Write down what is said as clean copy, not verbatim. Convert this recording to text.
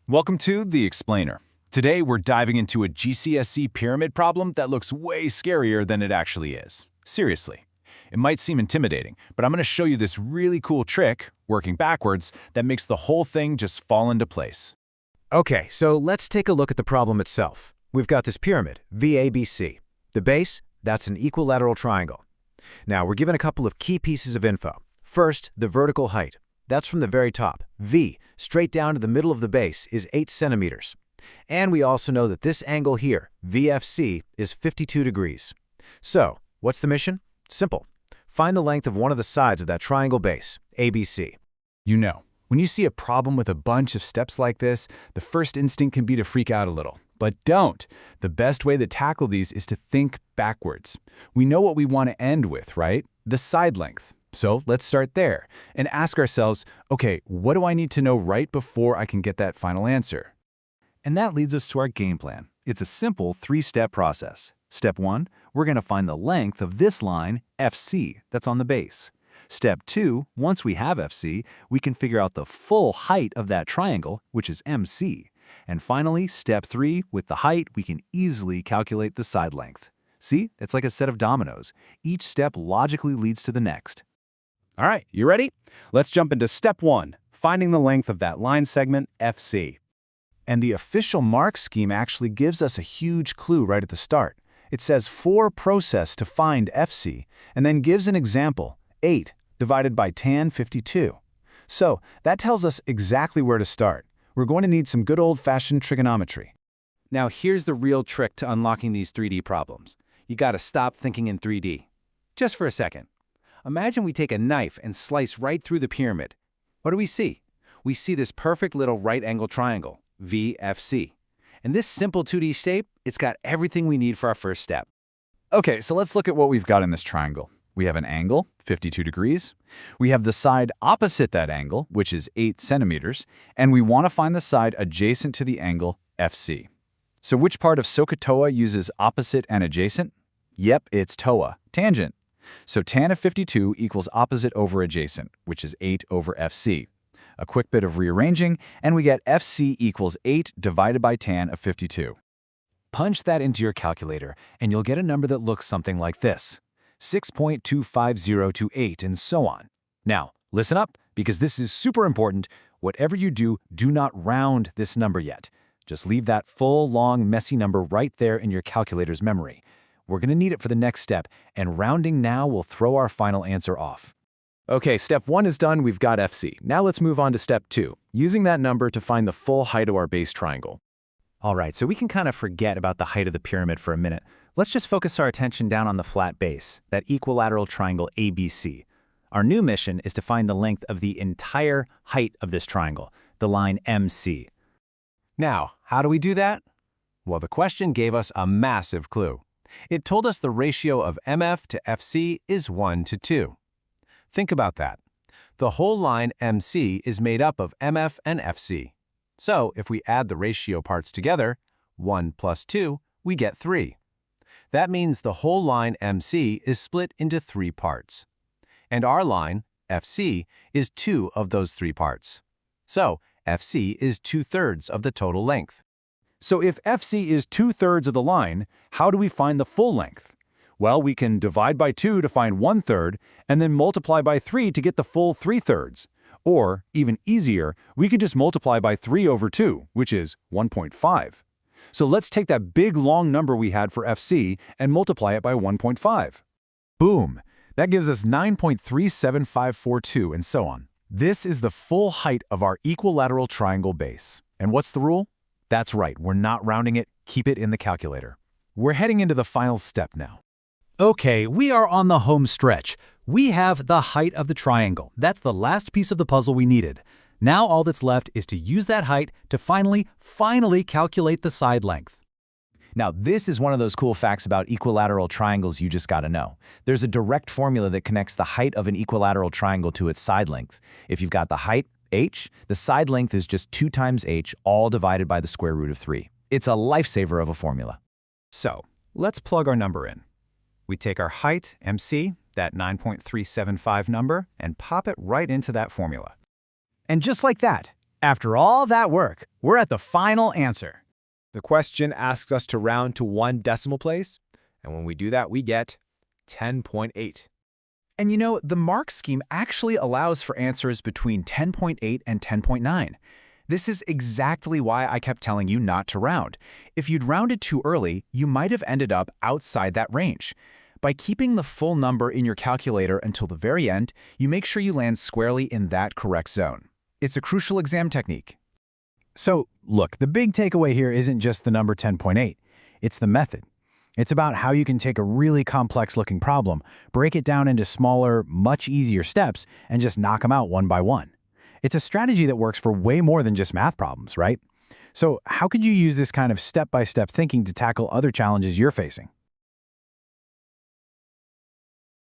Welcome to The Explainer. Today we're diving into a GCSE pyramid problem that looks way scarier than it actually is. Seriously. It might seem intimidating, but I'm going to show you this really cool trick, working backwards, that makes the whole thing just fall into place. Okay, so let's take a look at the problem itself. We've got this pyramid, VABC. The base, that's an equilateral triangle. Now, we're given a couple of key pieces of info. First, the vertical height. That's from the very top. V, straight down to the middle of the base, is 8 centimeters. And we also know that this angle here, VFC, is 52 degrees. So, what's the mission? Simple. Find the length of one of the sides of that triangle base, ABC. You know, when you see a problem with a bunch of steps like this, the first instinct can be to freak out a little. But don't! The best way to tackle these is to think backwards. We know what we want to end with, right? The side length. So let's start there and ask ourselves, okay, what do I need to know right before I can get that final answer? And that leads us to our game plan. It's a simple 3-step process. Step 1, we're going to find the length of this line, FC, that's on the base. Step 2, once we have FC, we can figure out the full height of that triangle, which is MC. And finally, step 3, with the height, we can easily calculate the side length. See, it's like a set of dominoes. Each step logically leads to the next. All right, you ready? Let's jump into step 1, finding the length of that line segment, FC. And the official mark scheme actually gives us a huge clue right at the start. It says for process to find FC, and then gives an example, 8 divided by tan 52. So that tells us exactly where to start. We're going to need some good old-fashioned trigonometry. Now here's the real trick to unlocking these 3D problems. You gotta stop thinking in 3D. Just for a second. Imagine we take a knife and slice right through the pyramid. What do we see? We see this perfect little right-angled triangle, VFC. And this simple 2D shape, it's got everything we need for our first step. Okay, so let's look at what we've got in this triangle. We have an angle, 52 degrees. We have the side opposite that angle, which is 8 centimeters. And we want to find the side adjacent to the angle, FC. So which part of SOHCAHTOA uses opposite and adjacent? Yep, it's TOA, tangent. So tan of 52 equals opposite over adjacent, which is 8 over FC. A quick bit of rearranging, and we get FC equals 8 divided by tan of 52. Punch that into your calculator, and you'll get a number that looks something like this. 6.25028, and so on. Now, listen up, because this is super important. Whatever you do, do not round this number yet. Just leave that full, long, messy number right there in your calculator's memory. We're going to need it for the next step, and rounding now will throw our final answer off. Okay, step 1 is done, we've got FC. Now let's move on to step 2, using that number to find the full height of our base triangle. All right, so we can kind of forget about the height of the pyramid for a minute. Let's just focus our attention down on the flat base, that equilateral triangle ABC. Our new mission is to find the length of the entire height of this triangle, the line MC. Now, how do we do that? Well, the question gave us a massive clue. It told us the ratio of MF to FC is 1 to 2. Think about that. The whole line MC is made up of MF and FC. So if we add the ratio parts together, 1 plus 2, we get 3. That means the whole line MC is split into 3 parts. And our line, FC, is 2 of those 3 parts. So FC is 2/3 of the total length. So if FC is 2/3 of the line, how do we find the full length? Well, we can divide by 2 to find 1/3, and then multiply by 3 to get the full 3/3. Or, even easier, we could just multiply by 3 over 2, which is 1.5. So let's take that big long number we had for FC and multiply it by 1.5. Boom! That gives us 9.37542, and so on. This is the full height of our equilateral triangle base. And what's the rule? That's right, we're not rounding it, keep it in the calculator. We're heading into the final step now. Okay, we are on the home stretch. We have the height of the triangle. That's the last piece of the puzzle we needed. Now all that's left is to use that height to finally calculate the side length. Now, this is one of those cool facts about equilateral triangles you just gotta know. There's a direct formula that connects the height of an equilateral triangle to its side length. If you've got the height, h, the side length is just 2 times h, all divided by the square root of 3. It's a lifesaver of a formula. So, let's plug our number in. We take our height, MC, that 9.375 number, and pop it right into that formula. And just like that, After all that work, we're at the final answer. The question asks us to round to 1 decimal place, and when we do that, we get 10.8. And you know, the mark scheme actually allows for answers between 10.8 and 10.9. This is exactly why I kept telling you not to round. If you'd rounded too early, you might have ended up outside that range. By keeping the full number in your calculator until the very end, you make sure you land squarely in that correct zone. It's a crucial exam technique. So, look, the big takeaway here isn't just the number 10.8. It's the method. It's about how you can take a really complex-looking problem, break it down into smaller, much easier steps, and just knock them out one by one. It's a strategy that works for way more than just math problems, right? So how could you use this kind of step-by-step thinking to tackle other challenges you're facing?